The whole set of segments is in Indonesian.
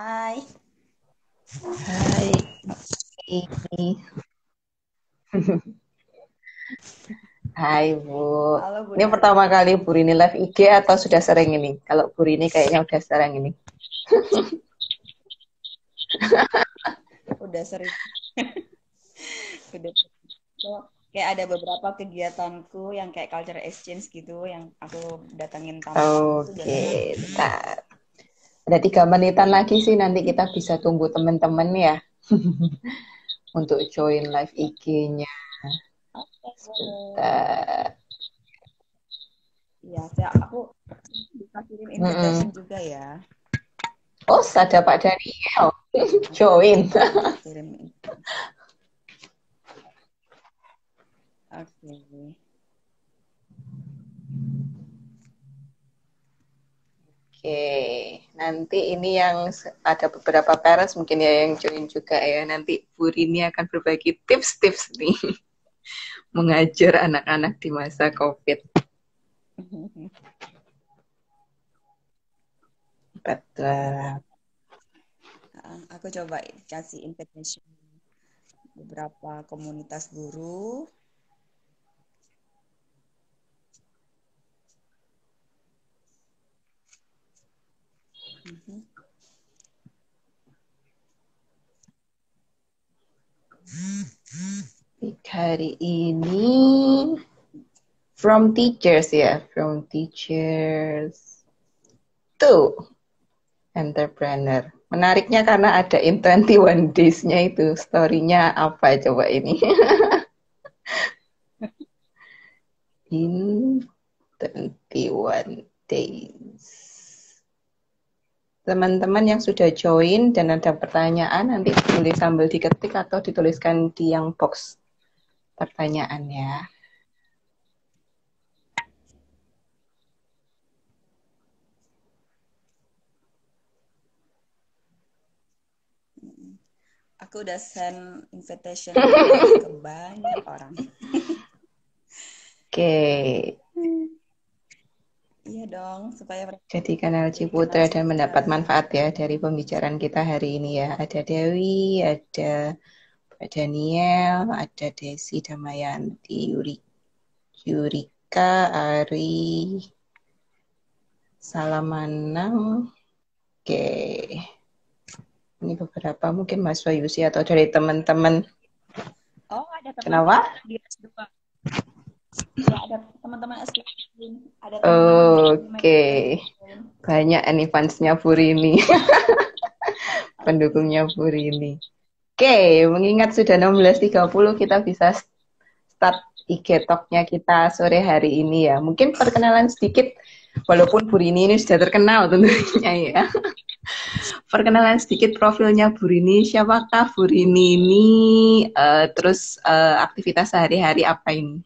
Hai. Hai, ini. Hai Bu. Halo Ini Bunda. pertama kali Bu Rini live IG atau sudah sering ini? Kalau Bu Rini kayaknya udah sering ini. Udah sering. Udah sering. Kayak ada beberapa kegiatanku yang kayak culture exchange gitu, yang aku datangin tamu-tamu tuh Oke, biasanya aku ikutin. tak. Ada 3 menitan lagi sih nanti kita bisa tunggu teman-teman ya untuk join live IG-nya. Oke, boleh. Sebentar. Iya, aku bisa kirim invitation Mm-mm. juga ya. Oh, ada Pak Daniel join. Tak kirim. Oke. Oke, nanti ini yang ada beberapa parents mungkin ya yang join juga ya. Nanti Bu Rini akan berbagi tips-tips nih mengajar anak-anak di masa COVID. Betul. Aku coba kasih invitation beberapa komunitas guru. Mhm. Hari ini from teachers ya, from teachers to entrepreneur. Menariknya karena ada in 21 days-nya itu. Story-nya apa coba ini? In 21 days. Teman-teman yang sudah join dan ada pertanyaan nanti boleh sambil diketik atau dituliskan di yang box pertanyaannya. Aku udah send invitation ke banyak orang. Oke, Iya dong, supaya mereka jadi kanal kenal Ciputra dan Ciputra. mendapat manfaat ya dari pembicaraan kita hari ini ya. Ada Dewi, ada Pak Daniel, ada Desi Damayanti, Yurika, Ari, Salamanang. Oke, ini beberapa mungkin Mas Wayusi atau dari teman-teman. Oh, ada teman-teman Kenapa? di S2. Ya, ada teman-teman S2. Ada teman-teman di Oke, Medicine. banyak nih fansnya Purini, pendukungnya Purini. Oke, mengingat sudah 16.30 kita bisa start IG Talk-nya kita sore hari ini ya. Mungkin perkenalan sedikit, walaupun Purini ini sudah terkenal tentunya ya. Perkenalan sedikit profilnya Burini, siapakah Burini ini, terus aktivitas sehari-hari apa ini?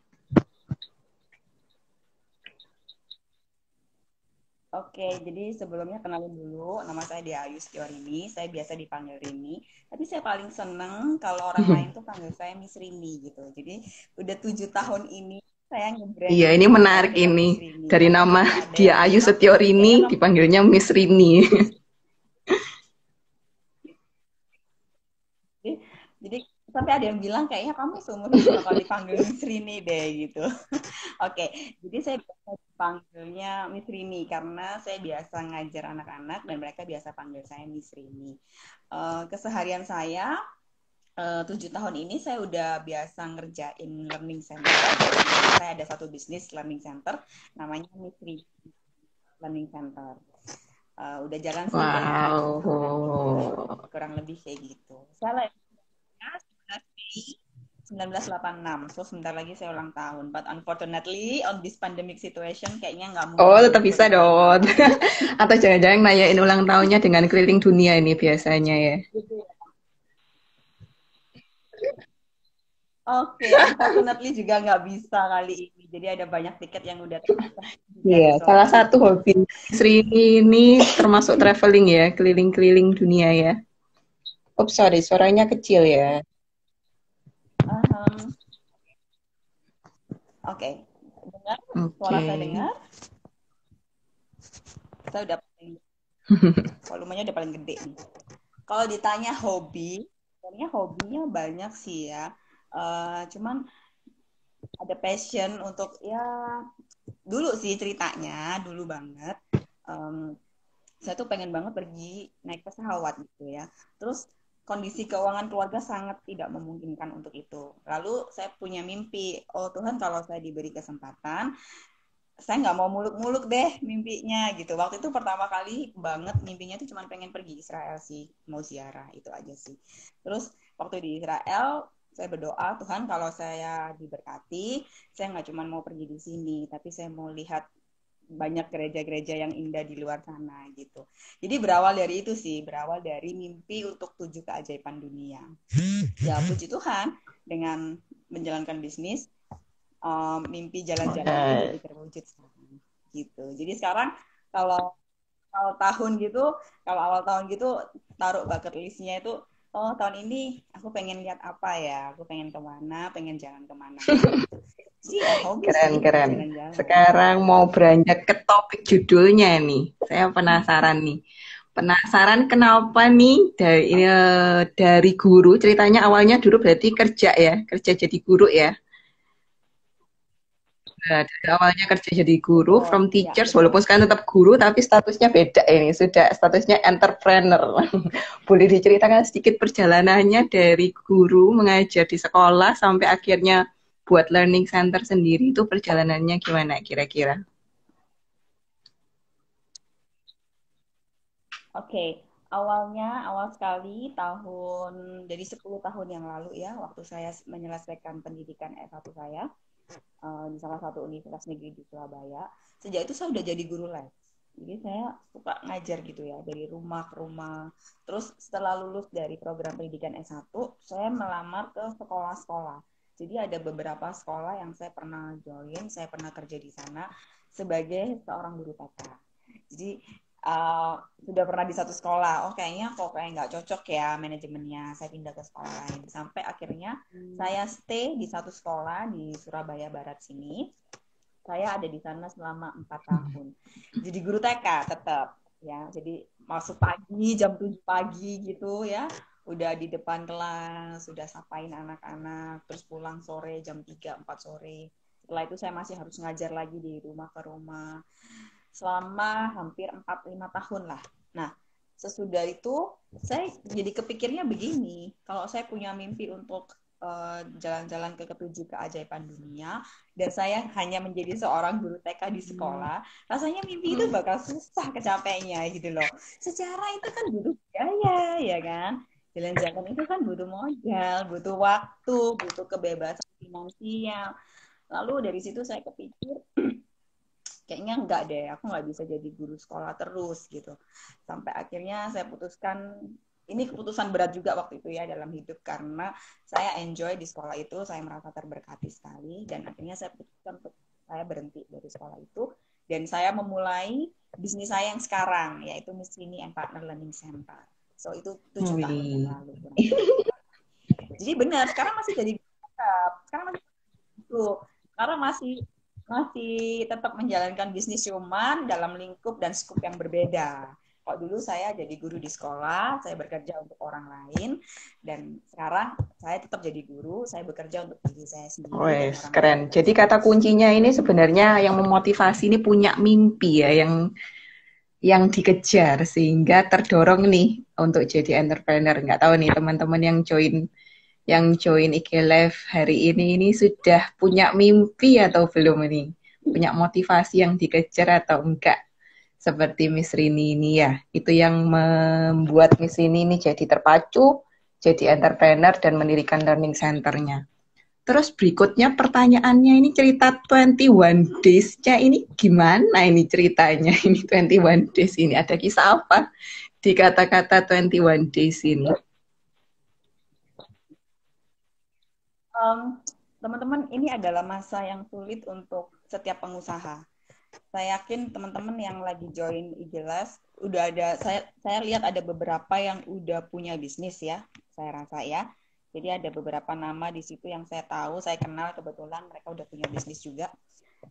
Oke, jadi sebelumnya kenalin dulu, nama saya Dia Ayu Setiorini, saya biasa dipanggil Rini. Tapi saya paling seneng kalau orang lain tuh panggil saya Miss Rini gitu. Jadi udah 7 tahun ini saya Iya, nge-branding ini diri saya menarik dengan ini. Miss Rini. Dari Karena nama sampai ada Dia yang Ayu bilang, Setiorini kayaknya kamu dipanggilnya Miss Rini. jadi sampai ada yang bilang kayaknya kamu seumur hidup bakal dipanggil Miss Rini deh gitu. Oke, jadi saya biasa dipanggilnya Miss Rini karena saya biasa ngajar anak-anak dan mereka biasa panggil saya Miss Rini. Keseharian saya 7 tahun ini saya udah biasa ngerjain learning center. Jadi saya ada satu bisnis learning center namanya Miss Rini Learning Center. Udah jalan sih udah 5 tahunan gitu. Wow. Kurang lebih kayak gitu. Saya lahirnya 11 Mei 1986. So sebentar lagi saya ulang tahun. But unfortunately on this pandemic situation kayaknya nggak Oh, mungkin tetap jadi bisa birthday dong. month. Atau jangan-jangan nayain ulang tahunnya dengan keliling dunia ini biasanya ya. Gitu ya. Oke, unfortunately juga nggak bisa kali ini. Jadi ada banyak tiket yang udah Iya, cancel salah satu gitu. hobi Sri ini termasuk traveling ya, keliling-keliling dunia ya. Oh, sorry, suaranya kecil ya. Ahem. Oke, dengar Oke. suara saya dengar. Saya udah Volumenya udah paling gede nih. Kalau ditanya hobi, sebenarnya hobinya banyak sih ya. Cuman ada passion untuk ya dulu sih ceritanya, dulu banget. Um, saya tuh pengen banget pergi naik pesawat gitu ya. Terus kondisi keuangan keluarga sangat tidak memungkinkan untuk itu. Lalu saya punya mimpi, oh Tuhan kalau saya diberi kesempatan, saya nggak mau muluk-muluk deh mimpinya gitu. Waktu itu pertama kali banget mimpinya tuh cuma pengen pergi Israel sih, mau ziarah itu aja sih. Terus waktu di Israel saya berdoa Tuhan kalau saya diberkati, saya nggak cuma mau pergi di sini, tapi saya mau lihat banyak gereja-gereja yang indah di luar sana gitu. Jadi berawal dari itu sih, berawal dari mimpi untuk 7 keajaiban dunia. Ya puji Tuhan dengan menjalankan bisnis, mimpi jalan-jalan itu jadi terwujud sekarang gitu. Jadi sekarang kalau kalau tahun gitu, kalau awal tahun gitu taruh bucket listnya itu, oh tahun ini aku pengen lihat apa ya, aku pengen kemana, pengen jalan kemana. Jadi ya hobi sih Keren. jalan-jalan. Sekarang mau beranjak ke topik judulnya nih. Saya penasaran nih. Penasaran kenapa nih dari guru, ceritanya awalnya dulu berarti kerja ya, kerja jadi guru ya. Nah, dari awalnya kerja jadi guru, Betul, from ya teachers, betul. walaupun sekarang tetap guru, tapi statusnya beda ini, sudah statusnya entrepreneur. Boleh diceritakan sedikit perjalanannya dari guru mengajar di sekolah sampai akhirnya buat learning center sendiri, itu perjalanannya gimana kira-kira? Oke, awal sekali dari 10 tahun yang lalu ya, waktu saya menyelesaikan pendidikan S1 saya di salah satu universitas negeri di Surabaya. Sejak itu saya udah jadi guru les. Jadi saya suka ngajar gitu ya, dari rumah ke rumah. Terus setelah lulus dari program pendidikan S1, saya melamar ke sekolah-sekolah. Jadi ada beberapa sekolah yang saya pernah join, saya pernah kerja di sana sebagai seorang guru TK. Jadi sudah pernah di satu sekolah, oh kayaknya kok kayak nggak cocok ya manajemennya, saya pindah ke sekolah lain. Sampai akhirnya saya stay di satu sekolah di Surabaya Barat sini. Saya ada di sana selama 4 tahun. Jadi guru TK tetap ya. Jadi masuk pagi jam 7 pagi gitu ya. Udah di depan kelas, sudah sapain anak-anak, terus pulang sore jam 3 4 sore. Setelah itu saya masih harus ngajar lagi di rumah ke rumah selama hampir 4-5 tahun lah. Nah, sesudah itu saya jadi kepikirnya begini, kalau saya punya mimpi untuk jalan-jalan ke ketujuh keajaiban dunia dan saya hanya menjadi seorang guru TK di sekolah, rasanya mimpi itu bakal susah kecapainya gitu loh. Secara itu kan butuh biaya ya kan. Jalan-jalan itu kan butuh modal, butuh waktu, butuh kebebasan finansial. Lalu dari situ saya kepikir kayaknya enggak deh, aku nggak bisa jadi guru sekolah terus gitu. Sampai akhirnya saya putuskan, ini keputusan berat juga waktu itu ya dalam hidup karena saya enjoy di sekolah itu, saya merasa terberkati sekali dan akhirnya saya putuskan untuk saya berhenti dari sekolah itu dan saya memulai bisnis saya yang sekarang yaitu Miss Rini and Partner Learning Center. So itu 7 tahun yang Wih. lalu. Jadi benar, sekarang masih jadi sekarang masih itu, sekarang masih masih tetap menjalankan bisnis cuman dalam lingkup dan skup yang berbeda. Kalau dulu saya jadi guru di sekolah, saya bekerja untuk orang lain, dan sekarang saya tetap jadi guru, saya bekerja untuk diri saya sendiri dan Wes, orang lain keren. juga Jadi sih. kata kuncinya ini sebenarnya yang memotivasi ini punya mimpi ya, yang dikejar sehingga terdorong nih untuk jadi entrepreneur. Nggak tahu nih teman-teman yang join IG Live hari ini sudah punya mimpi atau belum ini? Punya motivasi yang dikejar atau enggak? Seperti Miss Rini ini ya. Itu yang membuat Miss Rini ini jadi terpacu, jadi entrepreneur dan mendirikan learning center-nya. Terus berikutnya pertanyaannya ini cerita 21 Days-nya ini gimana ini ceritanya? Ini 21 Days ini ada kisah apa di kata-kata 21 Days ini? Teman-teman, ini adalah masa yang sulit untuk setiap pengusaha. Saya yakin teman-teman yang lagi join IG Live udah ada, saya lihat ada beberapa yang udah punya bisnis ya, saya rasa ya. Jadi ada beberapa nama di situ yang saya tahu, saya kenal kebetulan mereka udah punya bisnis juga.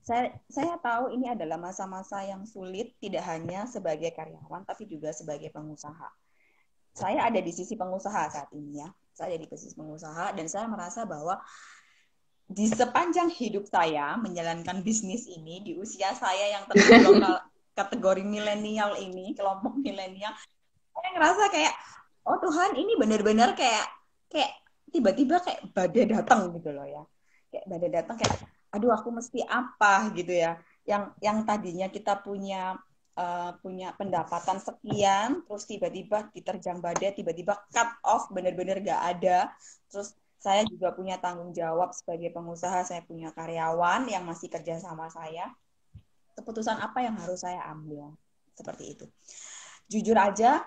Saya tahu ini adalah masa-masa yang sulit, tidak hanya sebagai karyawan, tapi juga sebagai pengusaha. Saya ada di sisi pengusaha saat ini ya. Saya ada di posisi pengusaha dan saya merasa bahwa di sepanjang hidup saya menjalankan bisnis ini di usia saya yang tergolong kategori milenial ini, kelompok milenial, saya ngerasa kayak oh Tuhan ini benar-benar kayak kayak tiba-tiba kayak badai datang gitu loh ya. Kayak badai datang kayak aduh aku mesti apa gitu ya. Yang tadinya kita punya pendapatan sekian, terus tiba-tiba diterjang badai, tiba-tiba cut off, benar-benar gak ada. Terus saya juga punya tanggung jawab sebagai pengusaha, saya punya karyawan yang masih kerja sama saya. Keputusan apa yang harus saya ambil? Seperti itu. Jujur aja,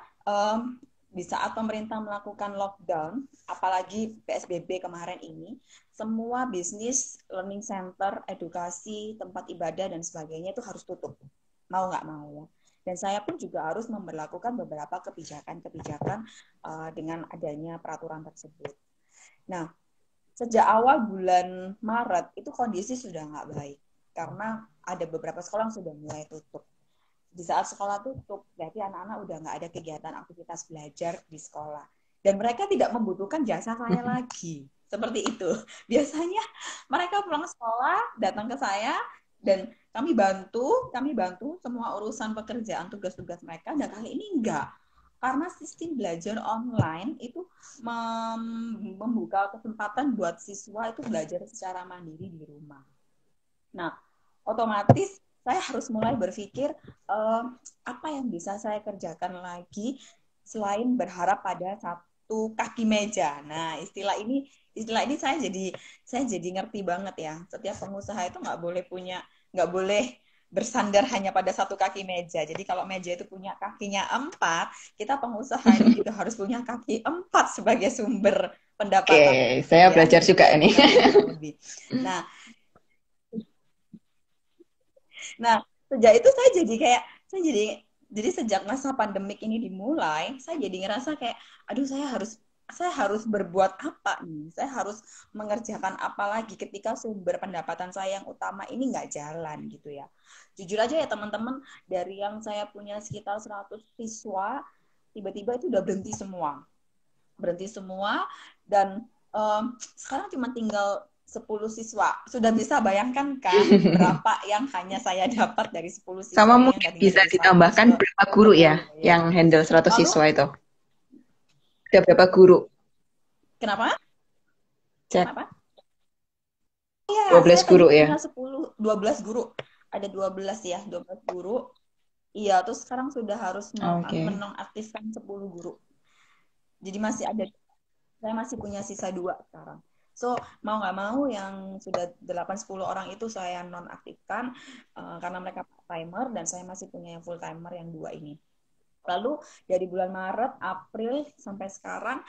di saat pemerintah melakukan lockdown, apalagi PSBB kemarin ini, semua bisnis, learning center, edukasi, tempat ibadah, dan sebagainya itu harus tutup. Mau nggak mau ya. Dan saya pun juga harus memberlakukan beberapa kebijakan-kebijakan dengan adanya peraturan tersebut. Nah, sejak awal bulan Maret itu kondisi sudah nggak baik. Karena ada beberapa sekolah yang sudah mulai tutup. Di saat sekolah tutup, berarti anak-anak udah nggak ada kegiatan aktivitas belajar di sekolah. Dan mereka tidak membutuhkan jasa saya lagi. Seperti itu. Biasanya mereka pulang sekolah, datang ke saya, dan kami bantu semua urusan pekerjaan, tugas-tugas mereka. Dan kali ini enggak. Karena sistem belajar online itu membuka kesempatan buat siswa itu belajar secara mandiri di rumah. Nah, otomatis saya harus mulai berpikir apa yang bisa saya kerjakan lagi selain berharap pada satu kaki meja. Nah, istilah ini saya jadi ngerti banget ya. Setiap pengusaha itu nggak boleh bersandar hanya pada satu kaki meja. Jadi kalau meja itu punya kakinya 4, kita pengusaha ini juga harus punya kaki 4 sebagai sumber pendapatan. Oke, saya belajar juga ini. Nah, sejak itu jadi sejak masa pandemik ini dimulai, saya jadi ngerasa kayak, aduh saya harus berbuat apa nih? Saya harus mengerjakan apa lagi ketika sumber pendapatan saya yang utama ini nggak jalan gitu ya. Jujur aja ya teman-teman, dari yang saya punya sekitar 100 siswa, tiba-tiba itu udah berhenti semua. Dan sekarang cuma tinggal 10 siswa. Sudah bisa bayangkan kan berapa yang hanya saya dapat dari 10 siswa. Sama mungkin bisa ditambahkan berapa guru ya yang handle 100 siswa itu? Ada berapa guru? Kenapa? Cek. Kenapa? Ya, 12 guru ya? 12 guru. Ada 12 ya, 12 guru. Iya, terus sekarang sudah harus menonaktifkan 10 guru. Jadi saya masih punya sisa 2 sekarang. So, mau nggak mau yang sudah 8-10 orang itu saya nonaktifkan karena mereka part-timer dan saya masih punya yang full-timer yang 2 ini. Lalu dari bulan Maret, April sampai sekarang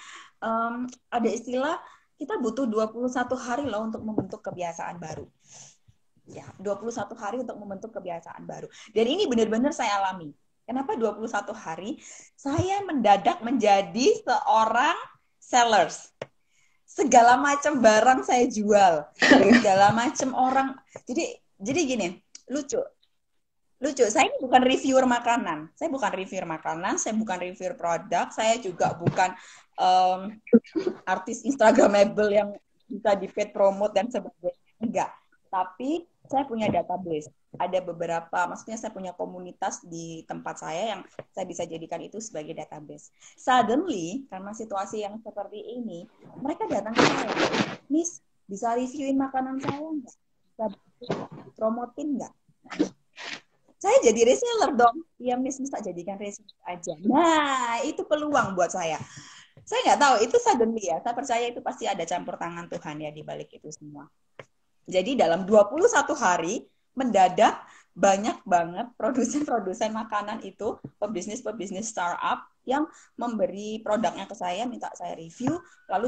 ada istilah kita butuh 21 hari loh untuk membentuk kebiasaan baru. Ya, 21 hari untuk membentuk kebiasaan baru. Dan ini benar-benar saya alami. Kenapa 21 hari? Saya mendadak menjadi seorang sellers. Segala macam barang saya jual. Segala macam orang. Jadi gini, lucu. Saya ini bukan reviewer makanan. Saya bukan reviewer produk. Saya juga bukan artis Instagramable yang bisa di paid promote dan sebagainya. Enggak. Tapi saya punya database. Ada beberapa, maksudnya saya punya komunitas di tempat saya yang saya bisa jadikan itu sebagai database. Suddenly, karena situasi yang seperti ini, mereka datang ke saya. Miss, bisa reviewin makanan saya nggak? Bisa promotin nggak? Saya jadi reseller dong. Ya, Miss, bisa jadikan reseller aja. Nah, itu peluang buat saya. Saya nggak tahu, itu suddenly ya. Saya percaya itu pasti ada campur tangan Tuhan ya di balik itu semua. Jadi dalam 21 hari, mendadak banyak banget produsen-produsen makanan itu, pebisnis startup yang memberi produknya ke saya, minta saya review, lalu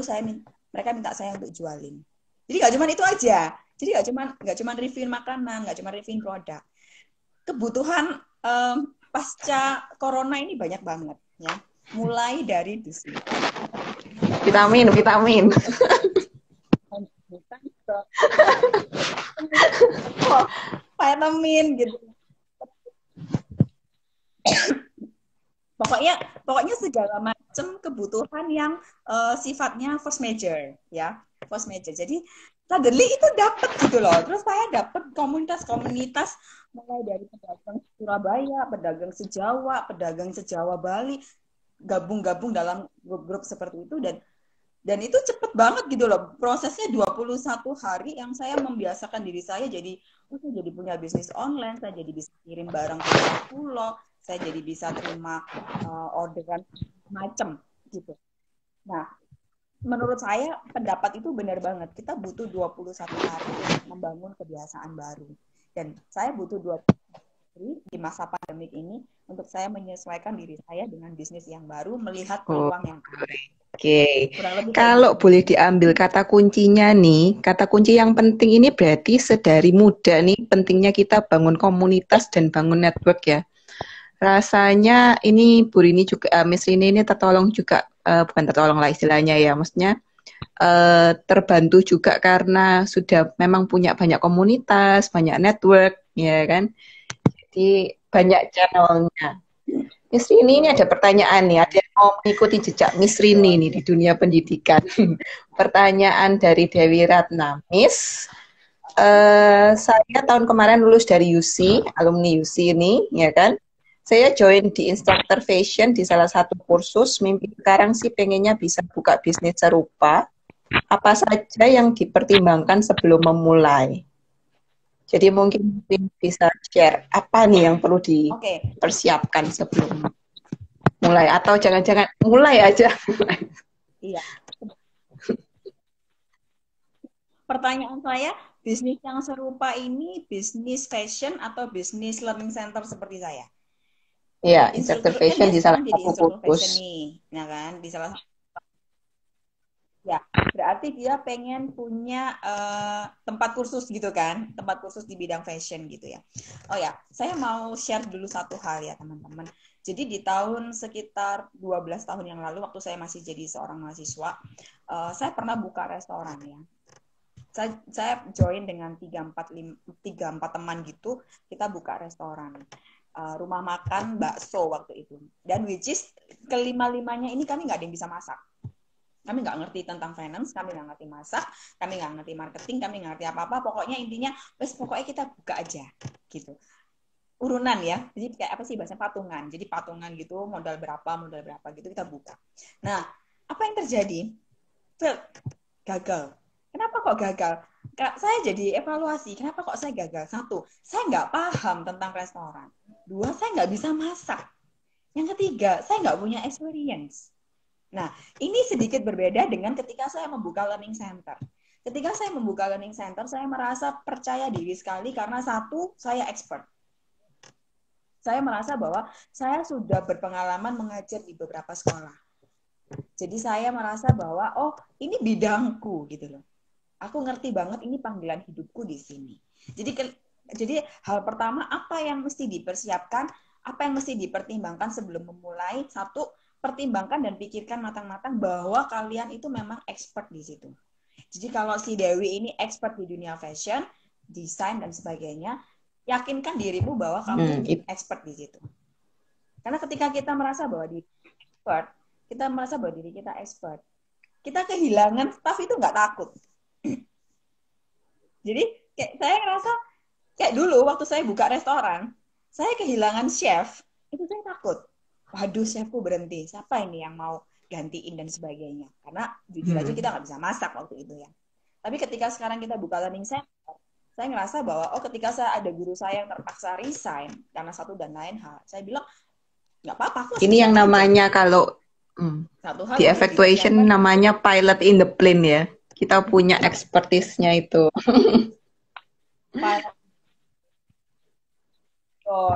mereka minta saya untuk jualin. Jadi nggak cuma itu aja. Jadi nggak cuma reviewin makanan, nggak cuma reviewin produk. Kebutuhan pasca corona ini banyak banget ya. Mulai dari dusun. Vitamin. saya temin gitu. Pokoknya segala macam kebutuhan yang sifatnya force major ya, force major. Jadi suddenly itu dapat gitu loh. Terus saya dapat komunitas-komunitas mulai dari pedagang Surabaya, pedagang sejawa, pedagang sejawa Bali, gabung-gabung dalam grup-grup seperti itu, dan itu cepet banget gitu loh. Prosesnya 21 hari yang saya membiasakan diri saya jadi jadi punya bisnis online, saya jadi bisa kirim barang ke pulau, saya jadi bisa terima orderan macam gitu. Nah, menurut saya pendapat itu benar banget. Kita butuh 21 hari untuk membangun kebiasaan baru. Dan saya butuh 21 hari di masa pandemik ini untuk saya menyesuaikan diri saya dengan bisnis yang baru, melihat peluang yang ada. Oke, Kurang lebih kayak kalau gitu. boleh diambil kata kuncinya nih, kata kunci yang penting ini berarti sedari muda nih pentingnya kita bangun komunitas dan bangun network ya. Rasanya ini Bu Rini juga, Miss Rini ini tertolong juga, bukan tertolong lah istilahnya ya, maksudnya terbantu juga karena sudah memang punya banyak komunitas, banyak network, ya kan? Jadi banyak channelnya. Miss Rini ini ada pertanyaan nih, ada yang mau mengikuti jejak Miss Rini nih di dunia pendidikan. Pertanyaan dari Dewi Ratna, Miss, saya tahun kemarin lulus dari UC, alumni UC ini, ya kan? Saya join di instructor fashion di salah satu kursus. Mimpi sekarang sih pengennya bisa buka bisnis serupa. Apa saja yang dipertimbangkan sebelum memulai? Jadi mungkin bisa share apa nih yang perlu dipersiapkan sebelum mulai, atau jangan-jangan mulai aja. Iya. Pertanyaan saya, bisnis yang serupa ini bisnis fashion atau bisnis learning center seperti saya? Iya, instructor Instruktur kan fashion dia di salah sekarang jadi satu instruktur fashion kursus. nih, ya kan? Di salah ya, berarti dia pengen punya tempat kursus gitu kan, tempat kursus di bidang fashion gitu ya. Oh ya, saya mau share dulu satu hal ya teman-teman. Jadi di tahun sekitar 12 tahun yang lalu waktu saya masih jadi seorang mahasiswa, saya pernah buka restoran ya. Saya join dengan 3-4 teman gitu, kita buka restoran. Rumah makan bakso waktu itu. Dan which is kelima-limanya ini kami nggak ada yang bisa masak. Kami nggak ngerti tentang finance, kami nggak ngerti masak, kami nggak ngerti marketing, kami nggak ngerti apa-apa. Pokoknya intinya, pokoknya kita buka aja gitu. Urunan ya, jadi kayak apa sih bahasa patungan. Jadi patungan gitu, modal berapa gitu kita buka. Nah, apa yang terjadi? Gagal. Kenapa kok gagal? Saya jadi evaluasi, kenapa kok saya gagal? Satu, saya nggak paham tentang restoran. Dua, saya nggak bisa masak. Yang ketiga, saya nggak punya experience. Nah, ini sedikit berbeda dengan ketika saya membuka learning center. Ketika saya membuka learning center, saya merasa percaya diri sekali karena satu, saya expert. Saya merasa bahwa saya sudah berpengalaman mengajar di beberapa sekolah. Jadi saya merasa bahwa, oh ini bidangku gitu loh. Aku ngerti banget ini panggilan hidupku di sini. Jadi hal pertama apa yang mesti dipersiapkan, apa yang mesti dipertimbangkan sebelum memulai. Satu, pertimbangkan dan pikirkan matang-matang bahwa kalian itu memang expert di situ. Jadi kalau si Dewi ini expert di dunia fashion, desain dan sebagainya, yakinkan dirimu bahwa kamu expert di situ. Karena ketika kita merasa bahwa diri expert, kita merasa bahwa diri kita expert, kita kehilangan staff itu nggak takut. Jadi kayak saya ngerasa kayak dulu waktu saya buka restoran, saya kehilangan chef, itu saya takut. Waduh, chefku berhenti. Siapa ini yang mau gantiin dan sebagainya? Karena jujur aja kita nggak bisa masak waktu itu ya. Tapi ketika sekarang kita buka learning center, saya ngerasa bahwa ketika saya ada guru saya yang terpaksa resign karena satu dan lain hal, saya bilang nggak apa-apa. Ini yang namanya kalau di effectuation namanya pilot in the plane ya. Kita punya expertise-nya itu.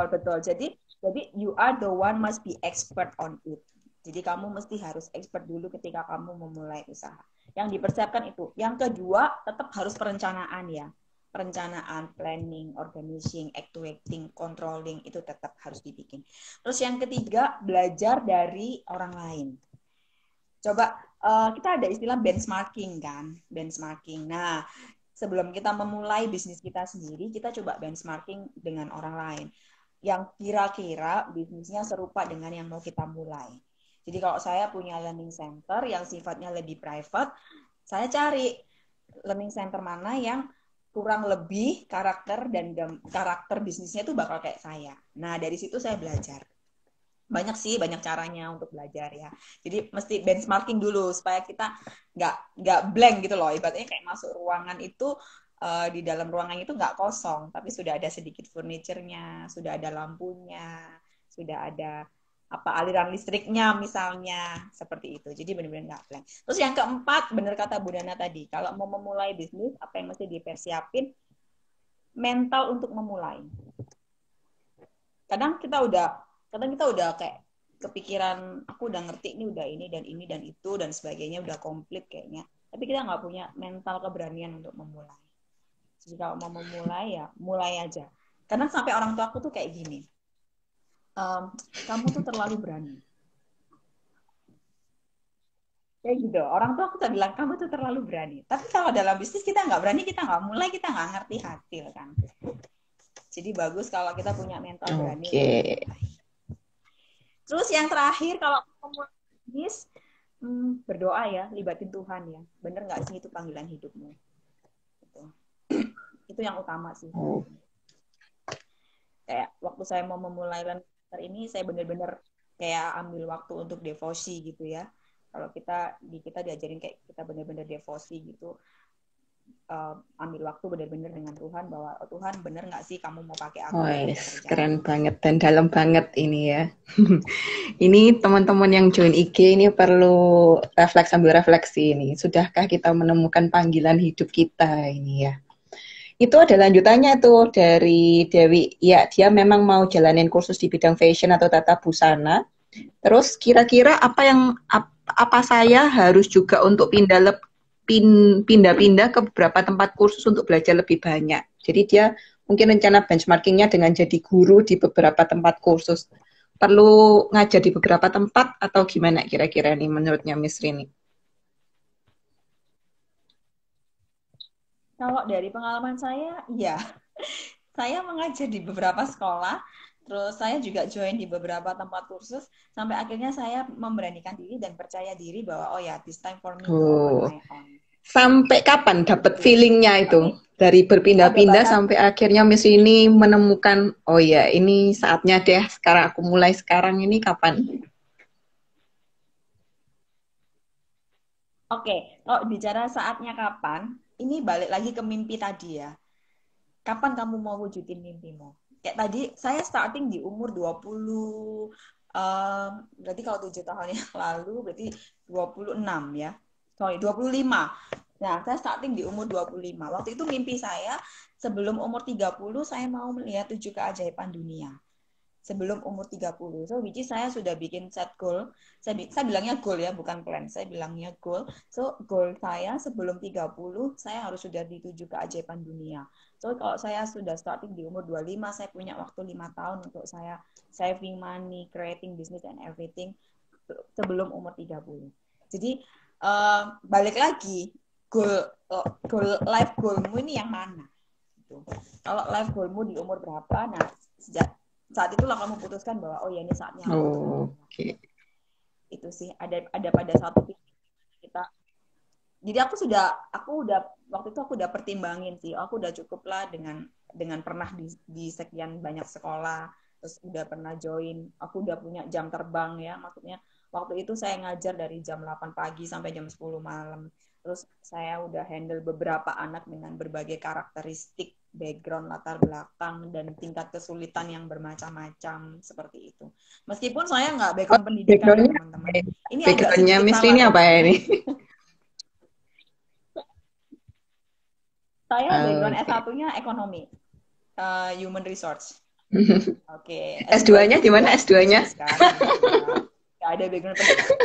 Betul. Jadi you are the one must be expert on it. Jadi kamu mesti harus expert dulu ketika kamu memulai usaha. Yang dipersiapkan itu. Yang kedua, tetap harus perencanaan ya. Perencanaan, planning, organizing, actuating, controlling, itu tetap harus dibikin. Terus yang ketiga, belajar dari orang lain. Coba, kita ada istilah benchmarking kan. Benchmarking. Nah, sebelum kita memulai bisnis kita sendiri, kita coba benchmarking dengan orang lain yang kira-kira bisnisnya serupa dengan yang mau kita mulai. Jadi kalau saya punya learning center yang sifatnya lebih private, saya cari learning center mana yang kurang lebih karakter dan karakter bisnisnya itu bakal kayak saya. Nah, dari situ saya belajar. Banyak sih, banyak caranya untuk belajar ya. Jadi mesti benchmarking dulu supaya kita nggak blank gitu loh. Ibaratnya kayak masuk ruangan itu di dalam ruangan itu nggak kosong, tapi sudah ada sedikit furniturnya, sudah ada lampunya, sudah ada apa aliran listriknya misalnya seperti itu. Jadi benar-benar nggak blank. Terus yang keempat, benar kata Bu Nana tadi, kalau mau memulai bisnis apa yang mesti dipersiapin? Mental untuk memulai. Kadang kita udah kayak kepikiran aku udah ngerti ini udah ini dan itu dan sebagainya udah komplit kayaknya, tapi kita nggak punya mental keberanian untuk memulai. Jadi kalau mau memulai ya mulai aja. Kadang sampai orang tua aku tuh kayak gini, kamu tuh terlalu berani kayak gitu. Orang tua aku tuh bilang kamu tuh terlalu berani, tapi kalau dalam bisnis kita nggak berani, kita nggak mulai, kita nggak ngerti hasil kan. Jadi bagus kalau kita punya mental berani untuk memulai. Terus yang terakhir kalau mau bisnis, berdoa ya, libatin Tuhan ya. Bener nggak sih itu panggilan hidupmu? Gitu. Itu yang utama sih. Kayak waktu saya mau memulai Lancaster ini, saya bener-bener kayak ambil waktu untuk devosi gitu ya. Kalau kita diajarin kayak kita bener-bener devosi gitu. Ambil waktu benar-benar dengan Tuhan bahwa oh, Tuhan bener nggak sih kamu mau pakai aku? Keren banget dan dalam banget ini ya. Ini teman-teman yang join IG ini perlu sambil refleksi ini. Sudahkah kita menemukan panggilan hidup kita ini ya? Itu ada lanjutannya tuh dari Dewi. Ya, dia memang mau jalanin kursus di bidang fashion atau tata busana. Terus kira-kira apa saya harus juga untuk pindah-pindah ke beberapa tempat kursus untuk belajar lebih banyak. Jadi dia mungkin rencana benchmarkingnya dengan jadi guru di beberapa tempat kursus. Perlu ngajar di beberapa tempat atau gimana kira-kira nih menurutnya Miss Rini? Kalau dari pengalaman saya, ya, saya mengajar di beberapa sekolah, terus saya juga join di beberapa tempat kursus, sampai akhirnya saya memberanikan diri dan percaya diri bahwa, oh ya, this time for me to open my own. Sampai kapan dapat feelingnya itu? Dari berpindah-pindah sampai akhirnya Miss ini menemukan, oh ya ini saatnya deh, sekarang aku mulai sekarang ini kapan? Oke, kalau bicara saatnya kapan, ini balik lagi ke mimpi tadi ya. Kapan kamu mau wujudin mimpimu? Kayak tadi, saya starting di umur 20, berarti kalau 7 tahun yang lalu, berarti 26 ya. Sorry, 25. Nah, saya starting di umur 25. Waktu itu mimpi saya, sebelum umur 30, saya mau melihat 7 keajaiban dunia. Sebelum umur 30. So, which is saya sudah bikin set goal. Saya bilangnya goal ya, bukan plan. Saya bilangnya goal. So, goal saya sebelum 30, saya harus sudah di 7 keajaiban dunia. So, kalau saya sudah starting di umur 25, saya punya waktu 5 tahun untuk saya saving money, creating business and everything sebelum umur 30. Jadi, balik lagi, life goalmu ini yang mana? Gitu. Kalau life goalmu di umur berapa, nah saat itulah kamu putuskan bahwa oh ya ini saatnya Okay. Itu sih ada pada satu kita. Jadi aku udah waktu itu aku udah pertimbangin sih, aku udah cukup lah dengan pernah di sekian banyak sekolah, terus udah pernah join, aku udah punya jam terbang ya, maksudnya waktu itu saya ngajar dari jam 8 pagi sampai jam 10 malam. Terus saya udah handle beberapa anak dengan berbagai karakteristik, background, latar belakang, dan tingkat kesulitan yang bermacam-macam seperti itu. Meskipun saya nggak background pendidikan ya teman-teman. Ini backgroundnya Miss ini apa ya ini? Saya background S1-nya ekonomi, human resource. Oke. S2-nya di mana S2-nya? Gak ada background pendidikan.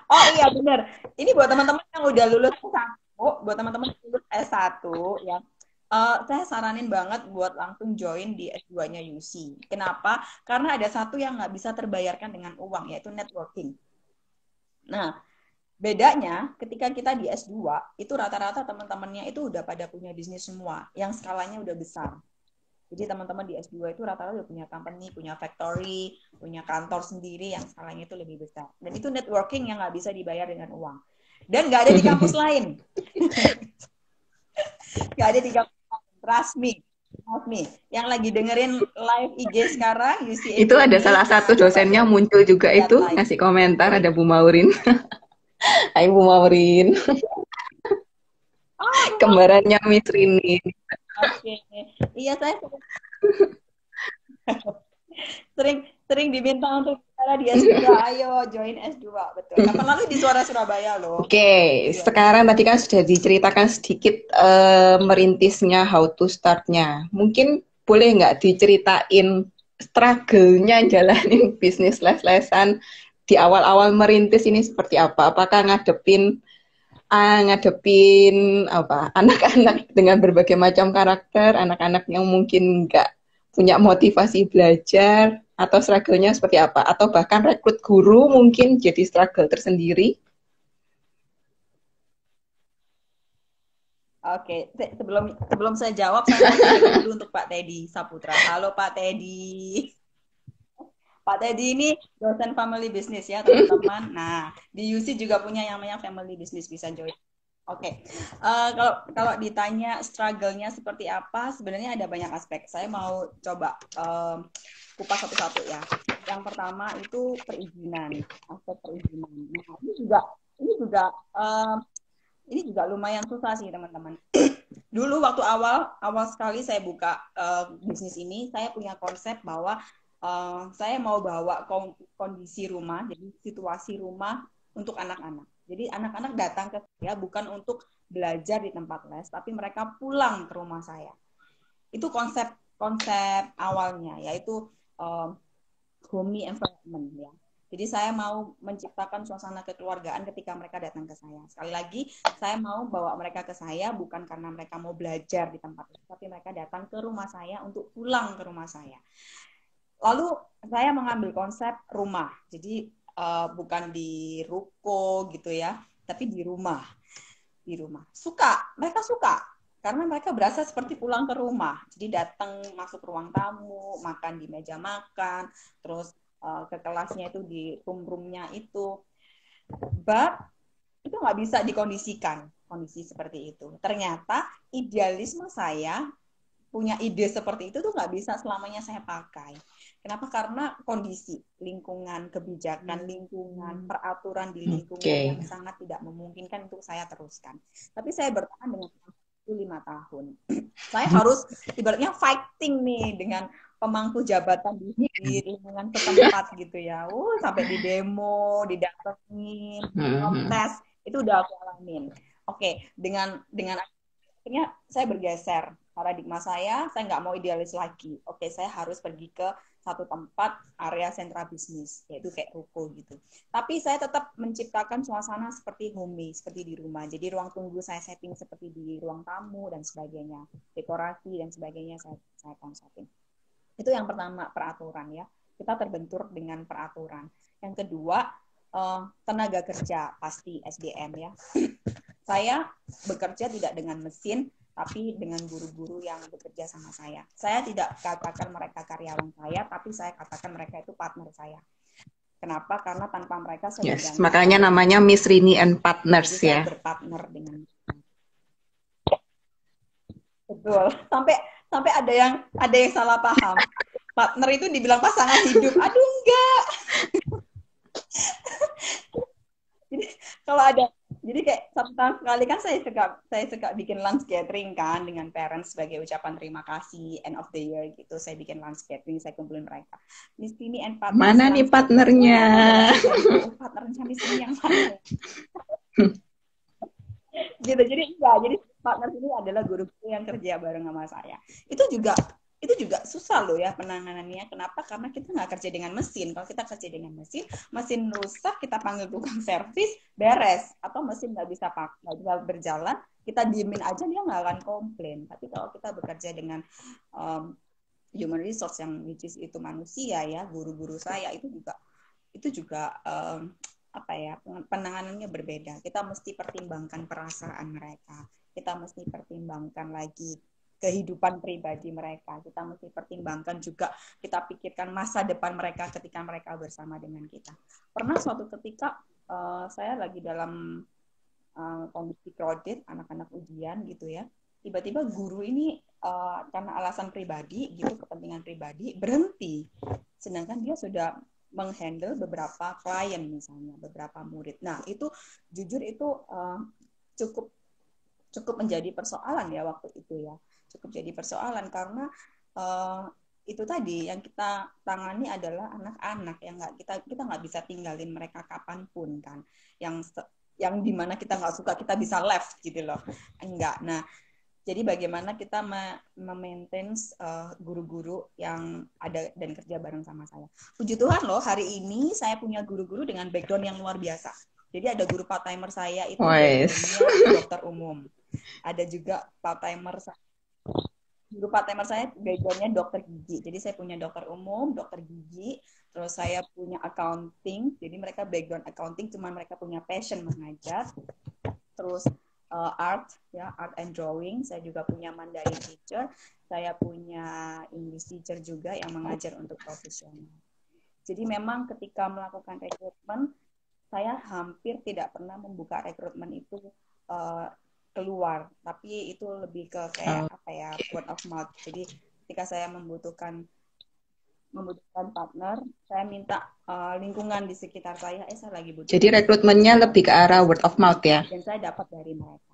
Oh iya benar. Ini buat teman-teman yang udah lulus S1, buat teman-teman yang lulus S1 ya. Saya saranin banget buat langsung join di S2-nya UC. Kenapa? Karena ada satu yang nggak bisa terbayarkan dengan uang, yaitu networking. Nah, Bedanya ketika kita di S2, itu rata-rata teman-temannya itu udah pada punya bisnis semua, yang skalanya udah besar. Jadi teman-teman di S2 itu rata-rata udah punya company, punya factory, punya kantor sendiri yang skalanya itu lebih besar. Dan itu networking yang nggak bisa dibayar dengan uang. Dan nggak ada di kampus lain. Nggak ada di kampus lain. Trust me. Trust me. Yang lagi dengerin live IG sekarang, UCA Itu ada ini, salah satu coba deh dosennya muncul juga lihat itu, live. ngasih komentar, Sorry. ada Bu Maurin. Hai Bu Maurin. Oh, Kembarannya Miss Rini. oke. Iya, saya sering sering diminta untuk bicara di S2. Ayo join S2, betul. Kapan lalu di Suara Surabaya loh. Oke, sekarang tadi kan sudah diceritakan sedikit merintisnya, how to start-nya. Mungkin boleh nggak diceritain struggle-nya jalanin bisnis les-lesan di awal-awal merintis ini seperti apa? Apakah ngadepin apa anak-anak dengan berbagai macam karakter, anak-anak yang mungkin nggak punya motivasi belajar, atau struggle-nya seperti apa? Atau bahkan rekrut guru mungkin jadi struggle tersendiri? Oke, sebelum sebelum saya jawab, saya mau tanya dulu untuk Pak Teddy Saputra. Halo Pak Teddy. Pak Teddy ini dosen family business ya teman-teman. Nah, di UC juga punya yang namanya family business, bisa join. Oke, kalau kalau ditanya struggle-nya seperti apa, sebenarnya ada banyak aspek. Saya mau coba kupas satu-satu ya. Yang pertama itu perizinan, aspek perizinan. Nah, ini juga ini juga lumayan susah sih teman-teman. Dulu waktu awal sekali saya buka bisnis ini, saya punya konsep bahwa saya mau bawa kondisi rumah, jadi situasi rumah untuk anak-anak. Jadi anak-anak datang ke saya bukan untuk belajar di tempat les, tapi mereka pulang ke rumah saya. Itu konsep konsep awalnya, yaitu homey environment ya. Jadi saya mau menciptakan suasana kekeluargaan ketika mereka datang ke saya. Sekali lagi, saya mau bawa mereka ke saya bukan karena mereka mau belajar di tempat itu, tapi mereka datang ke rumah saya untuk pulang ke rumah saya. Lalu saya mengambil konsep rumah. Jadi bukan di ruko gitu ya, tapi di rumah. Di rumah. Mereka suka karena mereka berasa seperti pulang ke rumah. Jadi datang masuk ruang tamu, makan di meja makan, terus ke kelasnya itu di room-roomnya itu. But itu nggak bisa dikondisikan kondisi seperti itu. Ternyata idealisme saya punya ide seperti itu tuh nggak bisa selamanya saya pakai. Kenapa? Karena kondisi, lingkungan, kebijakan, lingkungan, peraturan di lingkungan yang sangat tidak memungkinkan untuk saya teruskan. Tapi saya bertahan dengan itu 5 tahun. Saya harus ibaratnya fighting nih dengan pemangku jabatan di lingkungan setempat gitu ya. Sampai di demo, didatengin, protes, itu udah aku alamin. Oke, dengan akhirnya saya bergeser paradigma saya nggak mau idealis lagi. Oke, saya harus pergi ke satu tempat area sentra bisnis, yaitu kayak ruko gitu. Tapi saya tetap menciptakan suasana seperti homey, seperti di rumah. Jadi ruang tunggu saya setting seperti di ruang tamu dan sebagainya, dekorasi dan sebagainya saya konsepin. Itu yang pertama, peraturan ya. Kita terbentur dengan peraturan. Yang kedua, tenaga kerja, pasti SDM ya. Saya bekerja tidak dengan mesin, tapi dengan guru-guru yang bekerja sama saya. Saya tidak katakan mereka karyawan saya, tapi saya katakan mereka itu partner saya. Kenapa? Karena tanpa mereka saya makanya namanya Miss Rini and Partners ya. Saya berpartner dengan betul. Sampai ada yang salah paham. Partner itu dibilang pasangan hidup. Aduh enggak. Jadi kalau ada, jadi kayak satu tahun sekali kan saya suka bikin lunch gathering kan dengan parents sebagai ucapan terima kasih end of the year gitu. Saya bikin lunch gathering, saya kumpulin mereka. Miss Rini and partner. Mana nih partnernya? Partnernya Miss Rini yang mana? Gitu. Jadi partner ini adalah guru-guru yang kerja bareng sama saya. Itu juga susah loh ya penanganannya. Kenapa? Karena kita nggak kerja dengan mesin. Kalau kita kerja dengan mesin rusak, kita panggil tukang servis, beres. Atau mesin nggak bisa berjalan, kita diemin aja, dia nggak akan komplain. Tapi kalau kita bekerja dengan human resource yang which is itu manusia ya, guru-guru saya itu juga apa ya, penanganannya berbeda. Kita mesti pertimbangkan perasaan mereka. Kita mesti pertimbangkan lagi kehidupan pribadi mereka. Kita mesti pertimbangkan juga, kita pikirkan masa depan mereka ketika mereka bersama dengan kita. Pernah suatu ketika saya lagi dalam kondisi crowded, anak-anak ujian gitu ya. Tiba-tiba guru ini karena alasan pribadi gitu, kepentingan pribadi, berhenti. Sedangkan dia sudah menghandle beberapa klien misalnya, beberapa murid. Nah, itu jujur itu cukup menjadi persoalan ya waktu itu ya. Cukup jadi persoalan karena itu tadi yang kita tangani adalah anak-anak yang kita nggak bisa tinggalin mereka kapanpun kan. Yang dimana kita nggak suka kita bisa left gitu loh. Enggak. Nah, jadi bagaimana kita memaintain guru-guru yang ada dan kerja bareng sama saya. Puji Tuhan loh, hari ini saya punya guru-guru dengan background yang luar biasa. Jadi ada guru part-timer saya itu background-nya dokter umum. Ada juga guru part-timer saya background-nya dokter gigi. Jadi saya punya dokter umum, dokter gigi, terus saya punya accounting. Jadi mereka background accounting, cuma mereka punya passion mengajar. Terus art and drawing. Saya juga punya Mandarin teacher. Saya punya English teacher juga yang mengajar untuk profesional. Jadi memang ketika melakukan rekrutmen, saya hampir tidak pernah membuka rekrutmen itu keluar, tapi itu lebih ke kayak apa ya, word of mouth. Jadi ketika saya membutuhkan partner, saya minta lingkungan di sekitar saya, saya lagi butuh. Jadi rekrutmennya lebih ke arah word of mouth ya? Dan saya dapat dari mereka.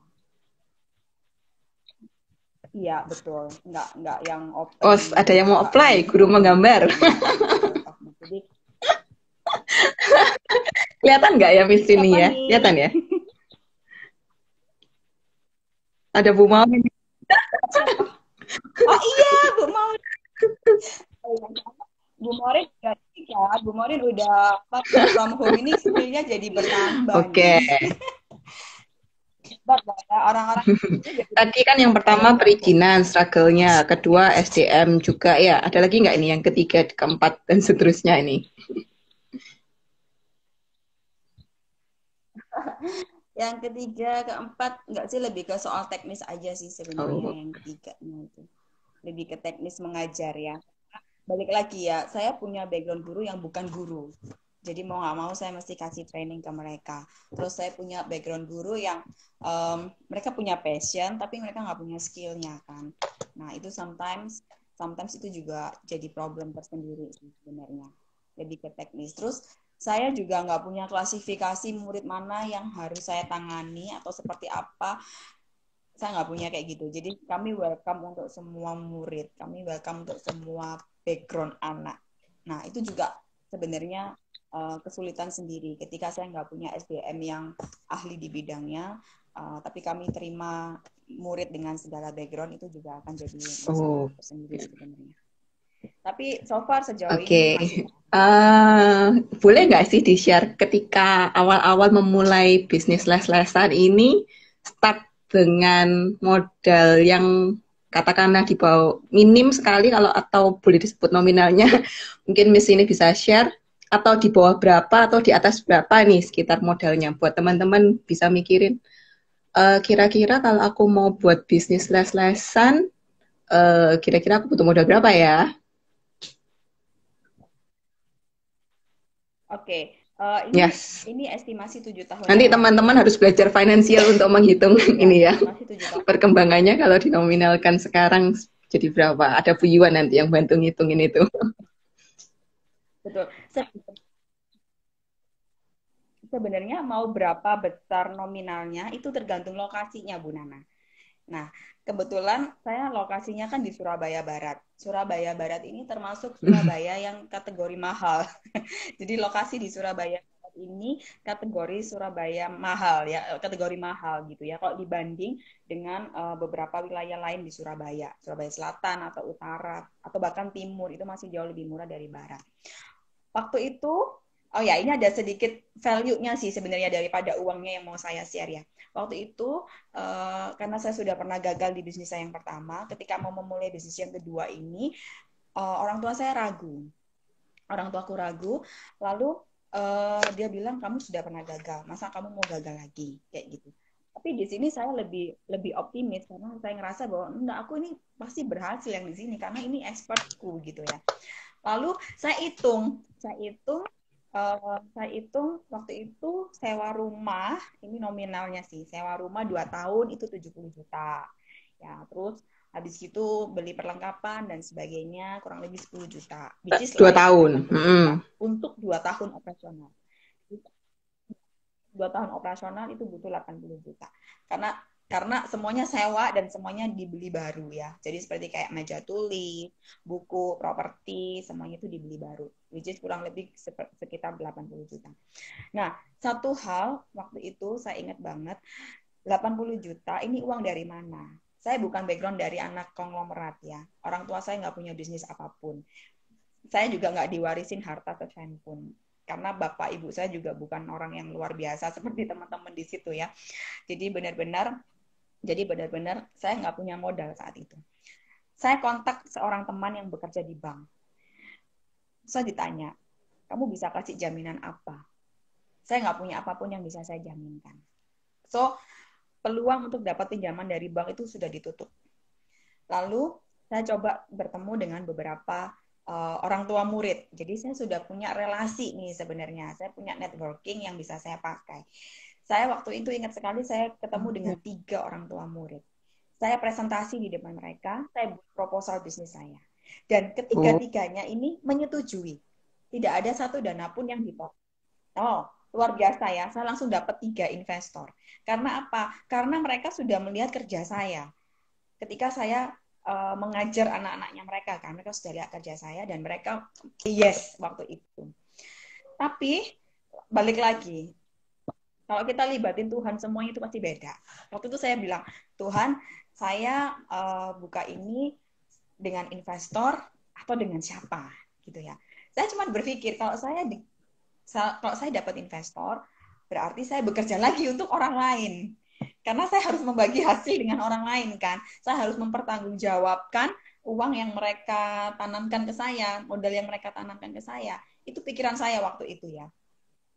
Iya, betul. Nggak yang open. Oh, ada yang mau apply, guru menggambar. Jadi, kelihatan nggak ya Miss ini ya? Kelihatan ya? Ada Bu Maudie. Oh iya, Bu Maudie. Bu Maudie udah Bu Maudie udah from home ini skillnya jadi bertambah. Oke. Orang-orang tadi kan yang pertama perizinan, struggle-nya, kedua SDM juga ya. Ada lagi nggak ini yang ketiga, keempat dan seterusnya ini? Yang ketiga, keempat, nggak sih, lebih ke soal teknis aja sih sebenarnya. Yang ketiganya itu lebih ke teknis mengajar ya. Balik lagi ya, saya punya background guru yang bukan guru. Jadi mau nggak mau saya mesti kasih training ke mereka. Terus saya punya background guru yang mereka punya passion, tapi mereka nggak punya skillnya kan. Nah itu sometimes itu juga jadi problem tersendiri sebenarnya. Lebih ke teknis. Terus saya juga nggak punya klasifikasi murid mana yang harus saya tangani atau seperti apa. Saya nggak punya kayak gitu. Jadi kami welcome untuk semua murid. Kami welcome untuk semua background anak. Nah, itu juga sebenarnya kesulitan sendiri. Ketika saya nggak punya SDM yang ahli di bidangnya, tapi kami terima murid dengan segala background, itu juga akan jadi masalah tersendiri sebenarnya. Tapi so far sejauh ini masih. Boleh nggak sih di-share ketika awal-awal memulai bisnis les-lesan ini, start dengan modal yang katakanlah di bawah minim sekali kalau atau boleh disebut nominalnya, mungkin Miss ini bisa share, atau di bawah berapa atau di atas berapa nih sekitar modalnya buat teman-teman bisa mikirin. Kira-kira kalau aku mau buat bisnis les-lesan, kira-kira aku butuh modal berapa ya? Oke, ini estimasi 7 tahun. Nanti teman-teman harus belajar finansial untuk menghitung ini ya. Perkembangannya kalau dinominalkan sekarang jadi berapa? Ada Bu Yuan nanti yang bantu ngitungin itu. Betul. Sebenarnya mau berapa besar nominalnya itu tergantung lokasinya, Bu Nana. Nah, kebetulan saya lokasinya kan di Surabaya Barat. Surabaya Barat ini termasuk Surabaya yang kategori mahal. Jadi lokasi di Surabaya Barat ini kategori Surabaya mahal ya, kategori mahal gitu ya. Kalau dibanding dengan beberapa wilayah lain di Surabaya, Surabaya Selatan atau Utara atau bahkan Timur, itu masih jauh lebih murah dari Barat. Waktu itu, oh ya, ini ada sedikit value-nya sih sebenarnya daripada uangnya yang mau saya share ya. Waktu itu, karena saya sudah pernah gagal di bisnis saya yang pertama, ketika mau memulai bisnis yang kedua ini, orang tua saya ragu. Orang tuaku ragu, lalu dia bilang kamu sudah pernah gagal, masa kamu mau gagal lagi kayak gitu. Tapi di sini saya lebih optimis karena saya ngerasa bahwa enggak, aku ini pasti berhasil yang di sini karena ini expertku gitu ya. Lalu saya hitung waktu itu sewa rumah, ini nominalnya sih, sewa rumah 2 tahun itu 70 juta. Ya, terus habis itu beli perlengkapan dan sebagainya kurang lebih 10 juta, which is 2 tahun. 80 juta untuk 2 tahun operasional. 2 tahun operasional itu butuh 80 juta. Karena semuanya sewa dan semuanya dibeli baru ya. Jadi seperti kayak meja tulis, buku, properti, semuanya itu dibeli baru. Which is kurang lebih sekitar 80 juta. Nah, satu hal waktu itu saya ingat banget, 80 juta ini uang dari mana? Saya bukan background dari anak konglomerat ya. Orang tua saya nggak punya bisnis apapun. Saya juga nggak diwarisin harta sesen pun. Karena bapak ibu saya juga bukan orang yang luar biasa seperti teman-teman di situ ya. Jadi benar-benar saya nggak punya modal saat itu. Saya kontak seorang teman yang bekerja di bank. Saya ditanya, kamu bisa kasih jaminan apa? Saya nggak punya apapun yang bisa saya jaminkan. So, peluang untuk dapat pinjaman dari bank itu sudah ditutup. Lalu, saya coba bertemu dengan beberapa orang tua murid. Jadi, saya sudah punya relasi nih sebenarnya. Saya punya networking yang bisa saya pakai. Saya waktu itu ingat sekali saya ketemu dengan 3 orang tua murid. Saya presentasi di depan mereka, saya buat proposal bisnis saya. Dan ketiga-tiganya ini menyetujui. Tidak ada satu dana pun yang ditolak. Oh, luar biasa ya. Saya langsung dapat 3 investor. Karena apa? Karena mereka sudah melihat kerja saya. Ketika saya mengajar anak-anaknya mereka, kan mereka sudah lihat kerja saya dan mereka yes waktu itu. Tapi balik lagi, kalau kita libatin Tuhan, semuanya itu pasti beda. Waktu itu saya bilang, Tuhan, saya buka ini dengan investor atau dengan siapa, gitu ya. Saya cuma berpikir kalau saya dapat investor, berarti saya bekerja lagi untuk orang lain. Karena saya harus membagi hasil dengan orang lain kan. Saya harus mempertanggungjawabkan uang yang mereka tanamkan ke saya, modal yang mereka tanamkan ke saya. Itu pikiran saya waktu itu ya.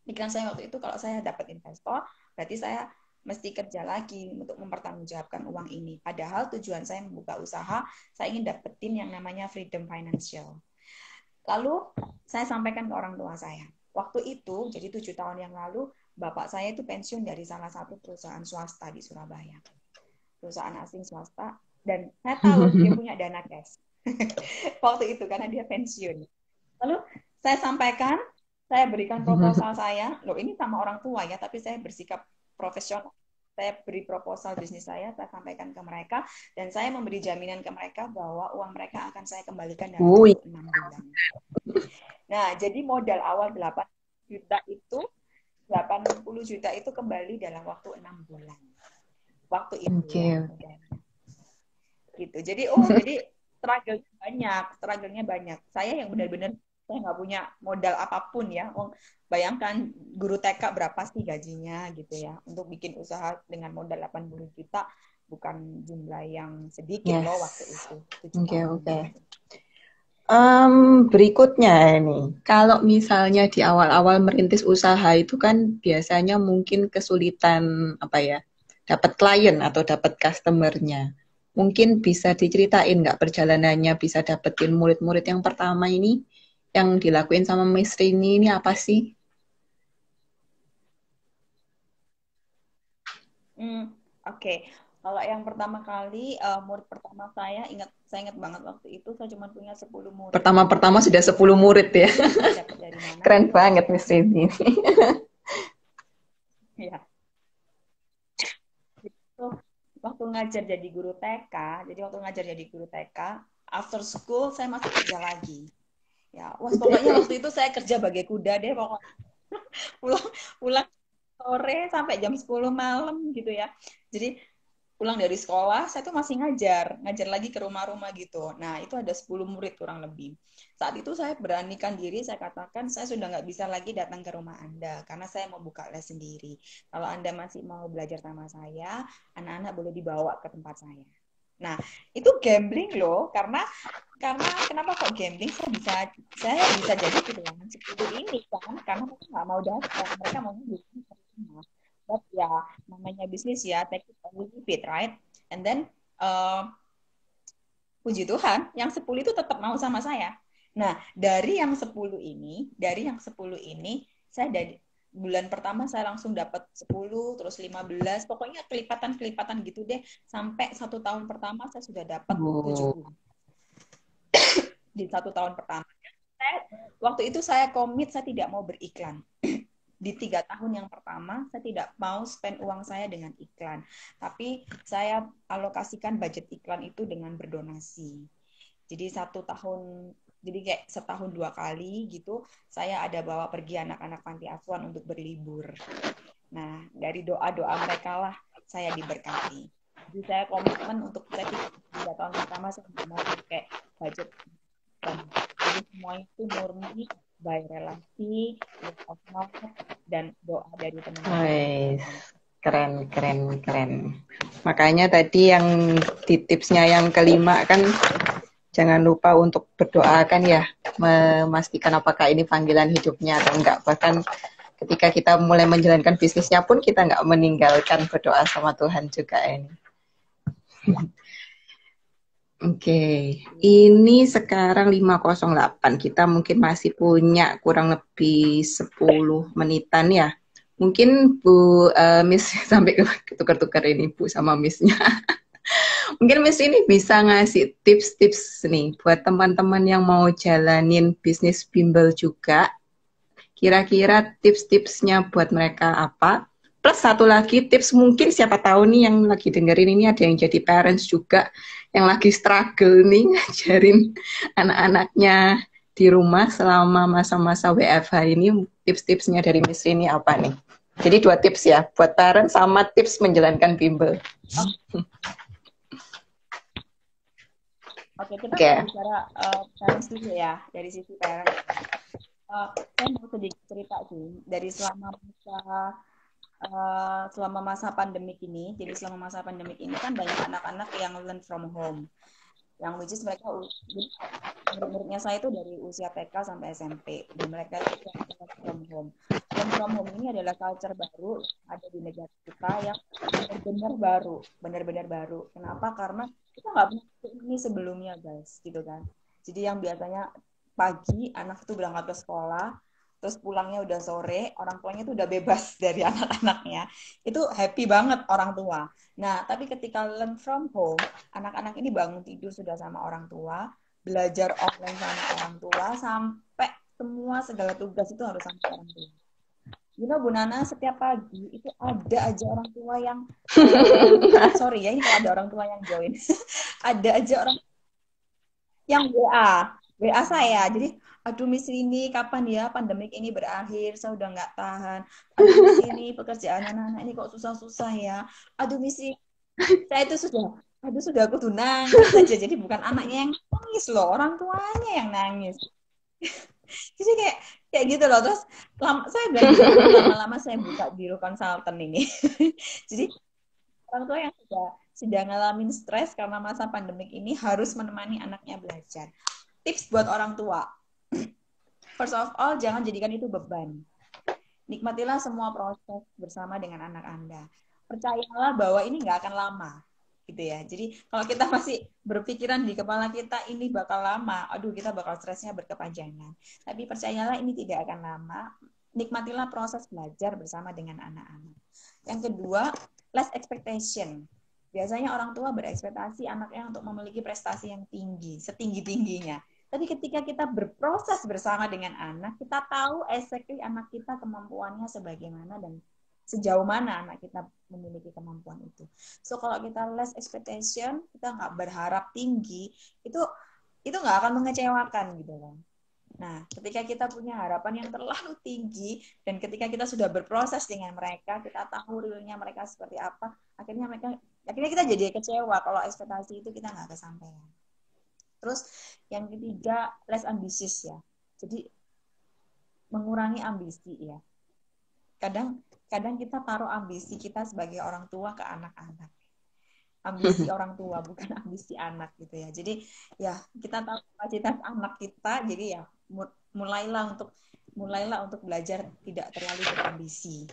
Pikiran saya waktu itu kalau saya dapat investor, berarti saya mesti kerja lagi untuk mempertanggungjawabkan uang ini. Padahal tujuan saya membuka usaha, saya ingin dapetin yang namanya freedom financial. Lalu saya sampaikan ke orang tua saya. Waktu itu, jadi 7 tahun yang lalu, bapak saya itu pensiun dari salah satu perusahaan swasta di Surabaya. Perusahaan asing swasta. Dan saya tahu dia punya dana cash. Waktu itu, karena dia pensiun. Lalu saya sampaikan, saya berikan proposal saya. Loh, ini sama orang tua ya, tapi saya bersikap profesional. Saya beri proposal bisnis saya sampaikan ke mereka, dan saya memberi jaminan ke mereka bahwa uang mereka akan saya kembalikan dalam waktu 6 bulan. Nah, jadi modal awal 8 juta itu, 80 juta itu kembali dalam waktu 6 bulan. Waktu itu ya. Gitu. Jadi, struggle-nya banyak. Saya yang benar-benar saya nggak punya modal apapun ya. Bayangkan guru TK berapa sih gajinya gitu ya. Untuk bikin usaha dengan modal 80 juta bukan jumlah yang sedikit loh waktu itu. Oke. Berikutnya ini, kalau misalnya di awal-awal merintis usaha itu kan biasanya mungkin kesulitan dapat klien atau dapat customernya. Mungkin bisa diceritain nggak perjalanannya bisa dapetin murid-murid yang pertama ini? Yang dilakuin sama Miss Rini ini apa sih? Oke. Kalau yang pertama kali, murid pertama saya ingat banget waktu itu saya cuma punya 10 murid. Pertama sudah 10 murid ya. Dari mana? Keren banget Miss Rini. Ya. Waktu ngajar jadi guru TK, after school saya masih kerja lagi. Ya, pokoknya waktu itu saya kerja bagai kuda deh pokoknya. pulang sore sampai jam 10 malam gitu ya. Jadi pulang dari sekolah, saya tuh masih ngajar lagi ke rumah-rumah gitu. Nah, itu ada 10 murid kurang lebih. Saat itu saya beranikan diri, saya katakan saya sudah nggak bisa lagi datang ke rumah Anda, karena saya mau buka les sendiri. Kalau Anda masih mau belajar sama saya, anak-anak boleh dibawa ke tempat saya. Nah, itu gambling loh, karena kenapa kok gambling? Saya bisa jadi kehilangan 10 ini kan, karena mereka nggak mau datang, mereka mau bisnis rumah. But ya, namanya bisnis ya, take it or leave it, right? And then uh, puji Tuhan, yang 10 itu tetap mau sama saya. Nah, dari yang 10 ini, saya dari bulan pertama saya langsung dapat 10, terus 15, pokoknya kelipatan-kelipatan gitu deh. Sampai 1 tahun pertama saya sudah dapat Oh. 70 di 1 tahun pertama. Saya, waktu itu saya komit saya tidak mau beriklan. Di 3 tahun yang pertama, saya tidak mau spend uang saya dengan iklan. Tapi saya alokasikan budget iklan itu dengan berdonasi. Jadi 1 tahun, jadi kayak setahun 2 kali gitu, saya ada bawa pergi anak-anak panti asuhan untuk berlibur. Nah, dari doa-doa mereka lah saya diberkati. Jadi saya komitmen untuk saya 3 tahun pertama saya nggak mau pakai budget. Jadi semuanya itu murni by relasi, word of mouth, dan doa dari teman-teman. Wes, keren, keren, keren. Makanya tadi yang di tipsnya yang kelima kan jangan lupa untuk berdoa kan ya, memastikan apakah ini panggilan hidupnya atau enggak. Bahkan ketika kita mulai menjalankan bisnisnya pun kita enggak meninggalkan berdoa sama Tuhan juga ini. Oke, ini sekarang 5:08. Kita mungkin masih punya kurang lebih 10 menitan ya. Mungkin Bu Miss sampai ketukar-tukar ini Bu sama Missnya. Mungkin Miss ini bisa ngasih tips-tips nih buat teman-teman yang mau jalanin bisnis bimbel juga. Kira-kira tips-tipsnya buat mereka apa? Plus satu lagi tips, mungkin siapa tahu nih yang lagi dengerin ini ada yang jadi parents juga, yang lagi struggle nih ngajarin anak-anaknya di rumah selama masa-masa WFH ini. Tips-tipsnya dari Miss Rini apa nih? Jadi 2 tips ya, buat parents sama tips menjalankan bimbel. Oke, kita kalau bicara parents dulu ya, dari sisi parents. Saya mau sedikit cerita sih, dari selama masa pandemik ini. Jadi selama masa pandemik ini kan banyak anak-anak yang learn from home, yang which is mereka, jadi murid-muridnya saya itu dari usia TK sampai SMP, dan mereka itu learn from home. Learn from home ini adalah culture baru yang ada di negara kita, yang benar-benar baru. Kenapa? Karena kita nggak pernah ini sebelumnya, guys, gitu kan. Jadi yang biasanya pagi anak itu berangkat ke sekolah, terus pulangnya udah sore, orang tuanya itu udah bebas dari anak-anaknya. Itu happy banget orang tua. Nah, tapi ketika learn from home, anak-anak ini bangun tidur sudah sama orang tua, belajar offline sama orang tua, sampai semua segala tugas itu harus sama orang tua. You know, Bu Nana, setiap pagi itu ada aja orang tua yang sorry ya, ini kalau ada orang tua yang join. Ada aja orang yang WA saya. Jadi, aduh Miss Rini, kapan ya pandemik ini berakhir? Saya udah nggak tahan. Aduh Miss Rini, pekerjaan anak-anak ini kok susah-susah ya. Aduh Miss Rini, saya itu sudah aku tuh nangis aja. Jadi bukan anaknya yang nangis loh, orang tuanya yang nangis. Jadi kayak gitu loh. Terus saya bilang lama-lama saya buka biro konsultan ini. Jadi orang tua yang sudah ngalamin stres karena masa pandemik ini harus menemani anaknya belajar. Tips buat orang tua. First of all, jangan jadikan itu beban. Nikmatilah semua proses bersama dengan anak Anda. Percayalah bahwa ini nggak akan lama, gitu ya. Jadi kalau kita masih berpikiran di kepala kita ini bakal lama, aduh kita bakal stresnya berkepanjangan. Tapi percayalah ini tidak akan lama. Nikmatilah proses belajar bersama dengan anak-anak. Yang kedua, less expectation. Biasanya orang tua berekspektasi anaknya untuk memiliki prestasi yang tinggi, setinggi-tingginya. Tapi ketika kita berproses bersama dengan anak, kita tahu exactly anak kita kemampuannya sebagaimana dan sejauh mana anak kita memiliki kemampuan itu. So kalau kita less expectation, kita nggak berharap tinggi, itu nggak akan mengecewakan gitu kan. Nah, ketika kita punya harapan yang terlalu tinggi dan ketika kita sudah berproses dengan mereka, kita tahu realnya mereka seperti apa, akhirnya kita jadi kecewa kalau ekspektasi itu kita nggak kesampaian. Terus yang ketiga, less ambisius ya. Jadi mengurangi ambisi ya. Kadang kita taruh ambisi kita sebagai orang tua ke anak-anak. ambisi orang tua, bukan ambisi anak gitu ya. Jadi ya kita tahu kapasitas anak kita, jadi ya mulailah untuk belajar tidak terlalu berambisi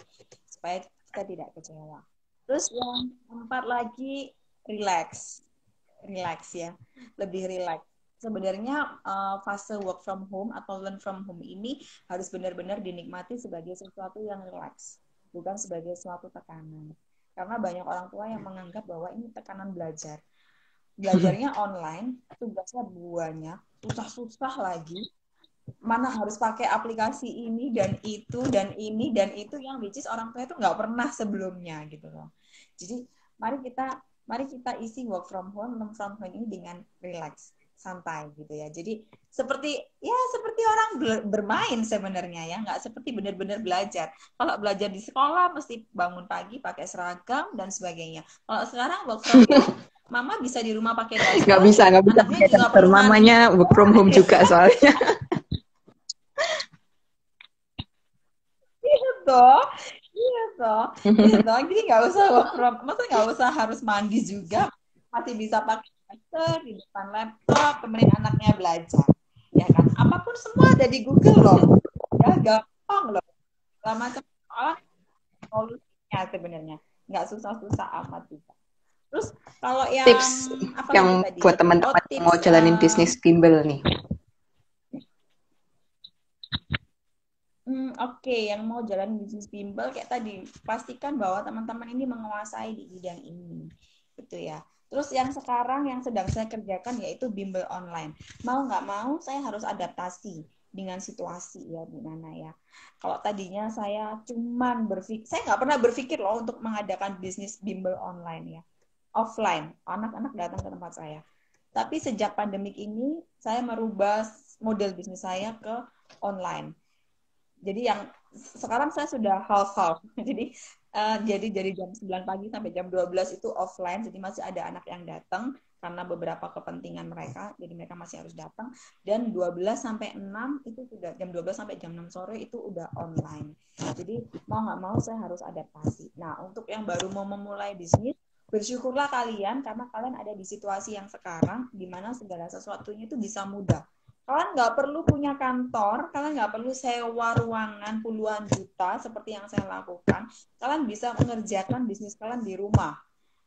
supaya kita tidak kecewa. Terus yang keempat lagi relax ya, lebih relax. Sebenarnya fase work from home atau learn from home ini harus benar-benar dinikmati sebagai sesuatu yang relax, bukan sebagai suatu tekanan. Karena banyak orang tua yang menganggap bahwa ini tekanan belajar. Belajarnya online, tugasnya banyak, susah-susah lagi. Mana harus pakai aplikasi ini dan itu dan ini dan itu yang which is orang tua itu nggak pernah sebelumnya gitu loh. Jadi mari kita isi work from home, learn from home ini dengan relax, santai gitu ya. Jadi seperti orang bermain sebenarnya ya, nggak seperti benar-benar belajar. Kalau belajar di sekolah mesti bangun pagi pakai seragam dan sebagainya. Kalau sekarang work from home, mama bisa di rumah pakai daster. Nggak bisa pakai daster. Mamanya work from home juga soalnya. Iya toh. Jadi nggak usah work from, maksudnya nggak usah harus mandi juga, masih bisa pakai daster di depan laptop, temenin anaknya belajar. Ya kan, apapun semua ada di Google loh, ya gampang loh, macam soal solusinya sebenarnya, nggak susah-susah amat juga. Terus kalau yang tips yang buat teman-teman yang mau jalanin bisnis bimbel nih. Oke, yang mau jalan bisnis bimbel kayak tadi, pastikan bahwa teman-teman ini menguasai di bidang ini, gitu ya. Terus yang sekarang yang sedang saya kerjakan yaitu bimbel online. Mau nggak mau saya harus adaptasi dengan situasi ya Bu Nana ya. Kalau tadinya saya cuman saya nggak pernah berpikir loh untuk mengadakan bisnis bimbel online ya. Offline, anak-anak datang ke tempat saya. Tapi sejak pandemik ini saya merubah model bisnis saya ke online. Jadi yang sekarang saya sudah half-half. Jadi dari jam 9 pagi sampai jam 12 itu offline. Jadi masih ada anak yang datang karena beberapa kepentingan mereka. Jadi mereka masih harus datang. Dan 12 sampai 6 itu sudah jam 12 sampai jam 6 sore itu udah online. Jadi mau nggak mau saya harus adaptasi. Nah, untuk yang baru mau memulai bisnis, bersyukurlah kalian karena kalian ada di situasi yang sekarang di mana segala sesuatunya itu bisa mudah. Kalian nggak perlu punya kantor, kalian nggak perlu sewa ruangan puluhan juta seperti yang saya lakukan. Kalian bisa mengerjakan bisnis kalian di rumah,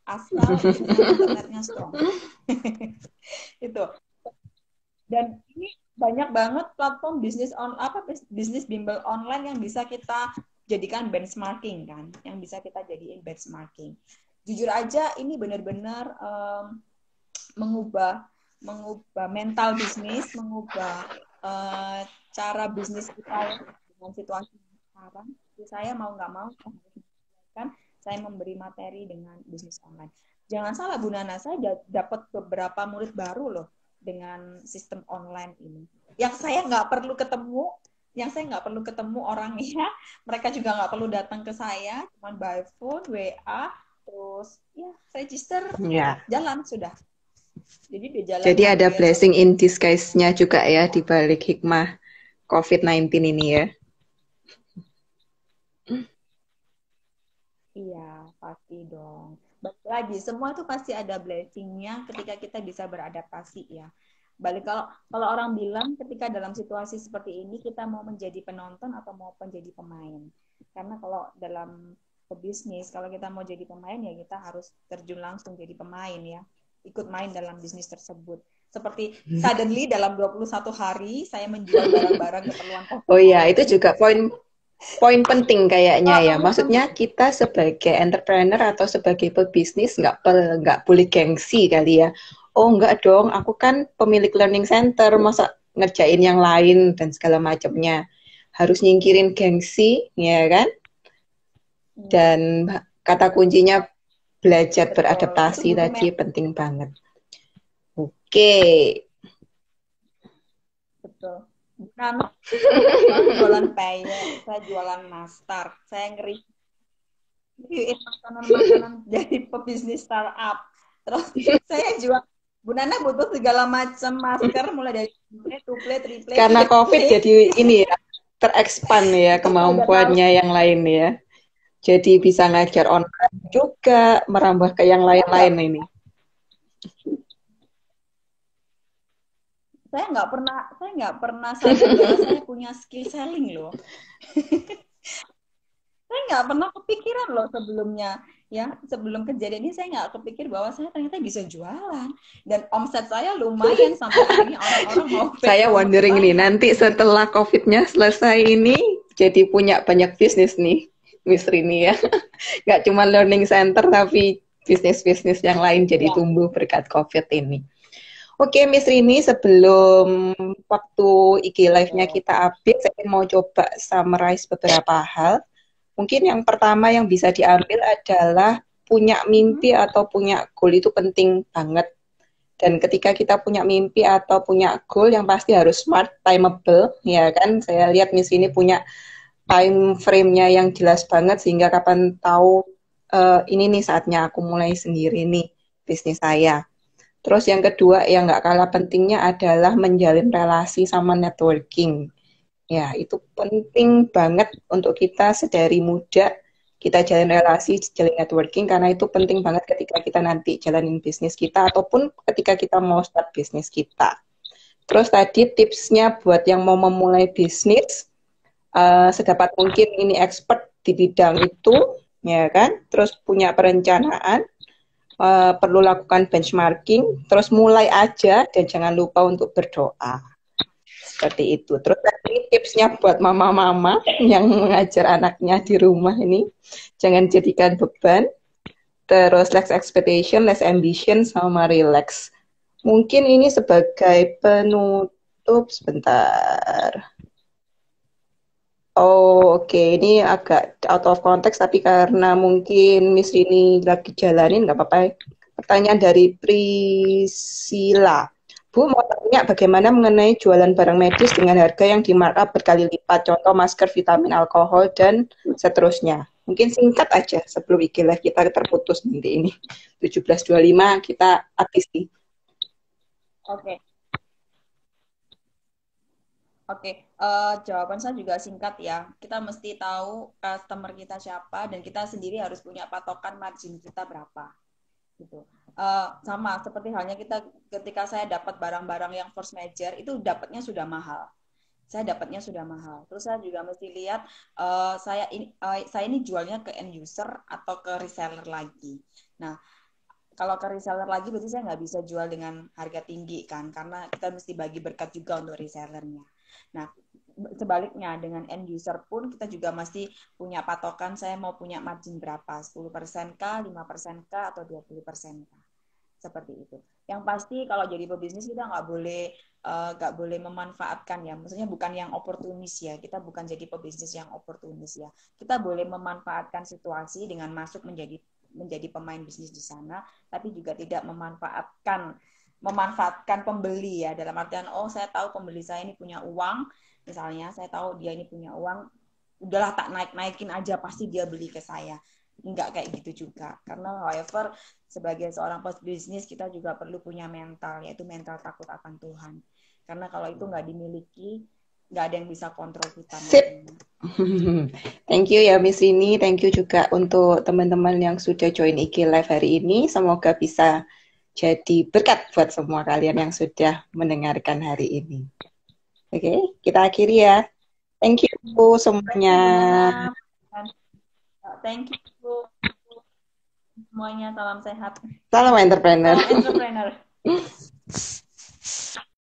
asal internetnya strong. Itu. Dan ini banyak banget platform bisnis bimbel online yang bisa kita jadikan benchmarking kan, yang bisa kita jadiin benchmarking. Jujur aja ini benar-benar mengubah mental bisnis, mengubah cara bisnis kita dengan situasi sekarang. Jadi saya mau nggak mau saya memberi materi dengan bisnis online. Jangan salah Bu Nana, saya dapat beberapa murid baru loh dengan sistem online ini. Yang saya nggak perlu ketemu orangnya, mereka juga nggak perlu datang ke saya, cuma by phone, WA, terus ya register, jalan sudah. Jadi ada blessing in disguise-nya juga ya di balik hikmah COVID-19 ini ya. Iya, pasti dong. Balik lagi, semua itu pasti ada blessing-nya ketika kita bisa beradaptasi ya. Kalau orang bilang ketika dalam situasi seperti ini kita mau menjadi penonton atau mau menjadi pemain. Karena kalau dalam bisnis, kalau kita mau jadi pemain ya kita harus terjun langsung jadi pemain ya. Ikut main dalam bisnis tersebut. Seperti suddenly dalam 21 hari saya menjual barang-barang keperluan. Oh iya, itu juga poin penting kayaknya ya. Maksudnya kita sebagai entrepreneur atau sebagai pebisnis nggak boleh gengsi kali ya. Oh enggak dong, aku kan pemilik learning center, masa ngerjain yang lain dan segala macamnya. Harus nyingkirin gengsi, ya kan? Dan kata kuncinya belajar beradaptasi tadi penting banget. Oke. Betul. Nah, jualan peyek, saya jualan nastar, saya ngeriin makanan jadi pebisnis startup. Terus saya jual, Bu Nana butuh segala macam masker mulai dari tuple, triple. Karena COVID jadi ini ya, terekspan ya kemampuannya yang lain ya. Jadi bisa ngajar online juga, merambah ke yang lain-lain ini. saya nggak pernah sadar bahwa saya punya skill selling loh. Saya nggak pernah kepikiran loh sebelumnya, ya sebelum kejadian ini saya nggak kepikir bahwa saya ternyata bisa jualan dan omset saya lumayan sampai akhirnya orang-orang mau Saya wondering nih, nanti setelah COVID-nya selesai ini jadi punya banyak bisnis nih, Miss Rini ya. Nggak cuma learning center tapi bisnis-bisnis yang lain jadi tumbuh berkat COVID ini. Oke, Miss Rini, sebelum waktu IG Live-nya kita update, saya mau coba summarize beberapa hal. Mungkin yang pertama yang bisa diambil adalah punya mimpi atau punya goal itu penting banget. Dan ketika kita punya mimpi atau punya goal yang pasti harus smart, timeable, ya kan? Saya lihat Miss ini punya time frame-nya yang jelas banget sehingga kapan tahu ini nih saatnya aku mulai sendiri nih bisnis saya. Terus yang kedua yang nggak kalah pentingnya adalah menjalin relasi sama networking. Ya, itu penting banget untuk kita sedari muda, kita jalin relasi, jalin networking, karena itu penting banget ketika kita nanti jalanin bisnis kita, ataupun ketika kita mau start bisnis kita. Terus tadi tipsnya buat yang mau memulai bisnis, sedapat mungkin ini expert di bidang itu, ya kan? Terus punya perencanaan, perlu lakukan benchmarking, terus mulai aja, dan jangan lupa untuk berdoa. Seperti itu. Terus tadi tipsnya buat mama-mama yang mengajar anaknya di rumah ini, jangan jadikan beban. Terus less expectation, less ambition, sama relax. Mungkin ini sebagai penutup sebentar. Oh, oke. Ini agak out of context, tapi karena mungkin Miss ini lagi jalanin, nggak apa-apa. Pertanyaan dari Priscilla. Bu, mau tanya bagaimana mengenai jualan barang medis dengan harga yang di-markup berkali lipat, contoh masker, vitamin, alkohol, dan seterusnya. Mungkin singkat aja sebelum IG Live kita terputus nanti ini. 17.25 kita habisi. Oke. Jawaban saya juga singkat ya. Kita mesti tahu customer kita siapa dan kita sendiri harus punya patokan margin kita berapa. Gitu. Sama seperti halnya kita ketika saya dapat barang-barang yang force major itu dapatnya sudah mahal. Saya dapatnya sudah mahal. Terus saya juga mesti lihat saya ini jualnya ke end user atau ke reseller lagi. Nah, kalau ke reseller lagi berarti saya nggak bisa jual dengan harga tinggi kan, karena kita mesti bagi berkat juga untuk resellernya. Nah, sebaliknya dengan end user pun kita juga masih punya patokan, saya mau punya margin berapa, 10% kah, 5% kah, atau 20% kah. Seperti itu. Yang pasti kalau jadi pebisnis kita nggak boleh memanfaatkan ya, maksudnya bukan yang oportunis ya, kita bukan jadi pebisnis yang oportunis ya. Kita boleh memanfaatkan situasi dengan masuk menjadi pemain bisnis di sana, tapi juga tidak memanfaatkan pembeli ya, dalam artian saya tahu pembeli saya ini punya uang, misalnya saya tahu dia ini punya uang, udahlah tak naik-naikin aja pasti dia beli ke saya. Enggak kayak gitu juga. Karena however sebagai seorang pebisnis kita juga perlu punya mental, yaitu mental takut akan Tuhan. Karena kalau itu nggak dimiliki, nggak ada yang bisa kontrol kita. Thank you ya Miss Rini, thank you juga untuk teman-teman yang sudah join IG Live hari ini. Semoga bisa jadi berkat buat semua kalian yang sudah mendengarkan hari ini. Oke, kita akhiri ya. Thank you semuanya. Thank you semuanya, salam sehat. Salam entrepreneur. Salam entrepreneur.